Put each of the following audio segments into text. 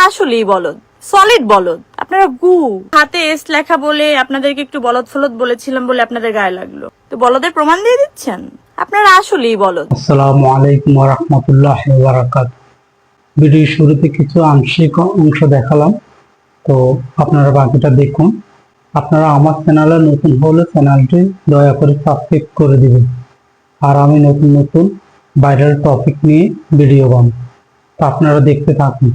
আসলেই বলদ, সলিড বলদ। আপনারা গু হাতে এস লেখা বলে আপনাদেরকে একটু বলদ ফলদ বলেছিলাম বলে আপনাদের গায়ে লাগলো, তো বলদের প্রমাণ দিয়ে দিচ্ছেন। আপনারা আসলেই বলদ। আসসালামু আলাইকুম ওয়া রাহমাতুল্লাহি ওয়া বারাকাতুহু। ভিডিওর শুরুতে কিছু আংশিক অংশ দেখালাম, তো আপনারা বাকিটা দেখুন। আপনারা আমার চ্যানেলে নতুন হলে চ্যানেলটি দয়া করে সাবস্ক্রাইব করে দিবেন। আর আমি নতুন নতুন ভাইরাল টপিক নিয়ে ভিডিও বানাবো, তো আপনারা দেখতে থাকুন।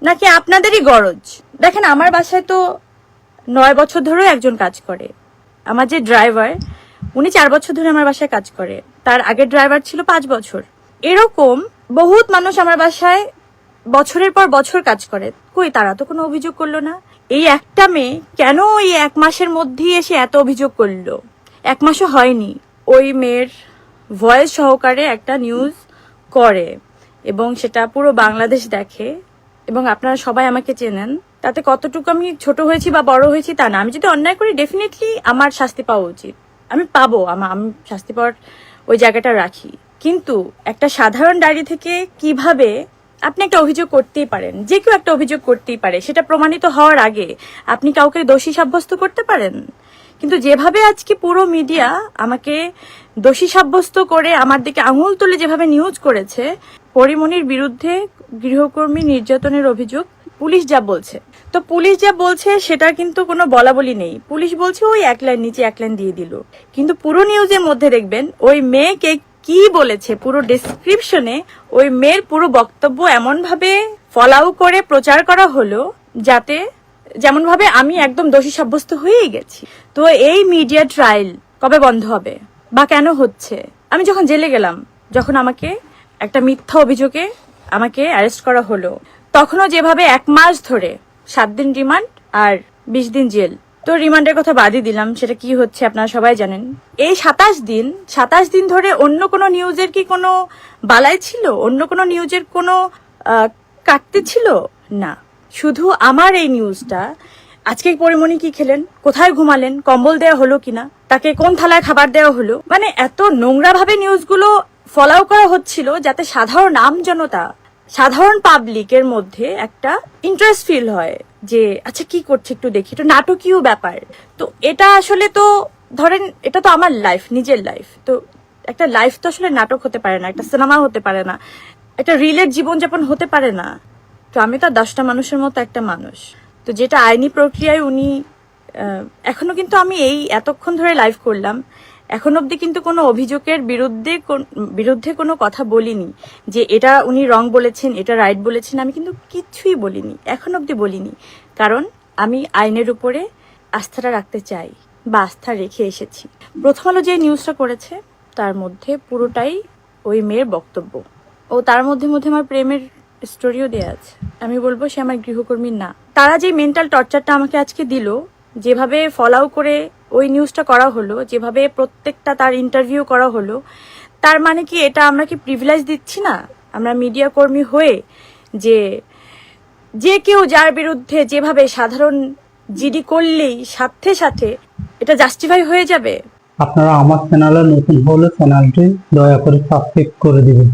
নাকি আপনাদেরই গরজ? দেখেন, আমার বাসায় তো 9 বছর ধরে একজন কাজ করে। আমার যে ড্রাইভার, উনি 4 বছর ধরে আমার বাসায় কাজ করে। তার আগের ড্রাইভার ছিল 5 বছর। এরকম বহুত মানুষ আমার বাসায় বছরের পর বছর কাজ করে। কই, তারা তো কোনো অভিযোগ করলো না। এই একটা মেয়ে কেন এই 1 মাসের মধ্যেই এসে এত অভিযোগ করলো? 1 মাসও হয়নি, ওই মেয়ের ভয়েস সহকারে একটা নিউজ করে এবং সেটা পুরো বাংলাদেশ দেখে। এবং আপনারা সবাই আমাকে চেনেন, তাতে কতটুকু আমি ছোট হয়েছি বা বড় হয়েছি তা না। আমি যদি অন্যায় করি, ডেফিনেটলি আমার শাস্তি পাওয়া উচিত, আমি পাবো। আমি শাস্তি পাওয়ার ওই জায়গাটা রাখি। কিন্তু একটা সাধারণ ডায়েরি থেকে কিভাবে আপনি একটা অভিযোগ করতেই পারেন? যে কেউ একটা অভিযোগ করতেই পারে, সেটা প্রমাণিত হওয়ার আগে আপনি কাউকে দোষী সাব্যস্ত করতে পারেন। কিন্তু যেভাবে আজকে পুরো মিডিয়া আমাকে দোষী সাব্যস্ত করে আমার দিকে আঙুল তুলে যেভাবে নিউজ করেছে, পরিমণির বিরুদ্ধে গৃহকর্মী নির্যাতনের অভিযোগ, পুলিশ যা বলছে, তো পুলিশ যা বলছে সেটা কিন্তু কোনো বলাবলি নেই। পুলিশ বলছে ওই 1 লাইন নিচে 1 লাইন দিয়ে দিল, কিন্তু পুরো নিউজের মধ্যে দেখবেন ওই মেয়েকে কি বলেছে, পুরো ডেসক্রিপশনে ওই মেয়ের পুরো বক্তব্য এমন ভাবে ফলাও করে প্রচার করা হলো যাতে যেমন ভাবে আমি একদম দোষী সাব্যস্ত হয়েই গেছি। তো এই মিডিয়া ট্রায়াল কবে বন্ধ হবে বা কেন হচ্ছে? আমি যখন জেলে গেলাম, যখন আমাকে একটা মিথ্যা অভিযোগে আমাকে অ্যারেস্ট করা হলো, তখনও যেভাবে 1 মাস ধরে 7 দিন রিমান্ড আর 20 দিন জেল, তো রিমান্ডের কথা বাদই দিলাম, সেটা কি হচ্ছে আপনারা সবাই জানেন। এই 27 দিন ধরে অন্য কোনো নিউজের কি কোনো বালাই ছিল? অন্য কোনো নিউজের কোনো কাটতে ছিল না, শুধু আমার এই নিউজটা। আজকে পরিমণি কি খেলেন, কোথায় ঘুমালেন, কম্বল দেওয়া হলো কিনা, তাকে কোন থালায় খাবার দেওয়া হলো, মানে এত নোংরা ভাবে নিউজগুলো ফলাও করা হচ্ছিল যাতে সাধারণ আমজনতা, সাধারণ পাবলিকের মধ্যে একটা ইন্টারেস্ট ফিল হয় যে আচ্ছা কি করছে একটু দেখি, একটু নাটকীয় ব্যাপার। তো এটা আসলে তো ধরেন এটা তো আমার লাইফ, নিজের লাইফ। তো একটা লাইফ তো আসলে নাটক হতে পারে না, একটা সিনেমা হতে পারে না, একটা রিলের জীবনযাপন হতে পারে না। তো আমি তো 10টা মানুষের মতো একটা মানুষ। তো যেটা আইনি প্রক্রিয়ায় উনি এখনো, কিন্তু আমি এই এতক্ষণ ধরে লাইভ করলাম, এখন অবধি কিন্তু কোনো অভিযোগের বিরুদ্ধে কোনো কথা বলিনি যে এটা উনি রং বলেছেন, এটা রাইট বলেছেন। আমি কিন্তু কিছুই বলিনি, এখন অবধি বলিনি, কারণ আমি আইনের উপরে আস্থাটা রাখতে চাই বা আস্থা রেখে এসেছি। প্রথম আলো যে নিউজটা করেছে তার মধ্যে পুরোটাই ওই মেয়ের বক্তব্য, ও তার মধ্যে মধ্যে আমার প্রেমের স্টোরিও দেয়া আছে। আমি বলবো সে আমার গৃহকর্মী না। তারা যে মেন্টাল টর্চারটা আমাকে আজকে দিল, যেভাবে ফলাও করে ওই নিউজটা করা হলো, যেভাবে প্রত্যেকটা তার ইন্টারভিউ করা হলো, তার মানে কি এটা আমরা কি প্রিভিলেজ দিচ্ছি না আমরা মিডিয়া কর্মী হয়ে, যে কেউ যার বিরুদ্ধে যেভাবে সাধারণ জিডি করলেই সাথে সাথে এটা জাস্টিফাই হয়ে যাবে? আপনারা আমার চ্যানেলে নতুন হলে চ্যানেলটি দয়া করে সাবস্ক্রাইব করে দিবেন।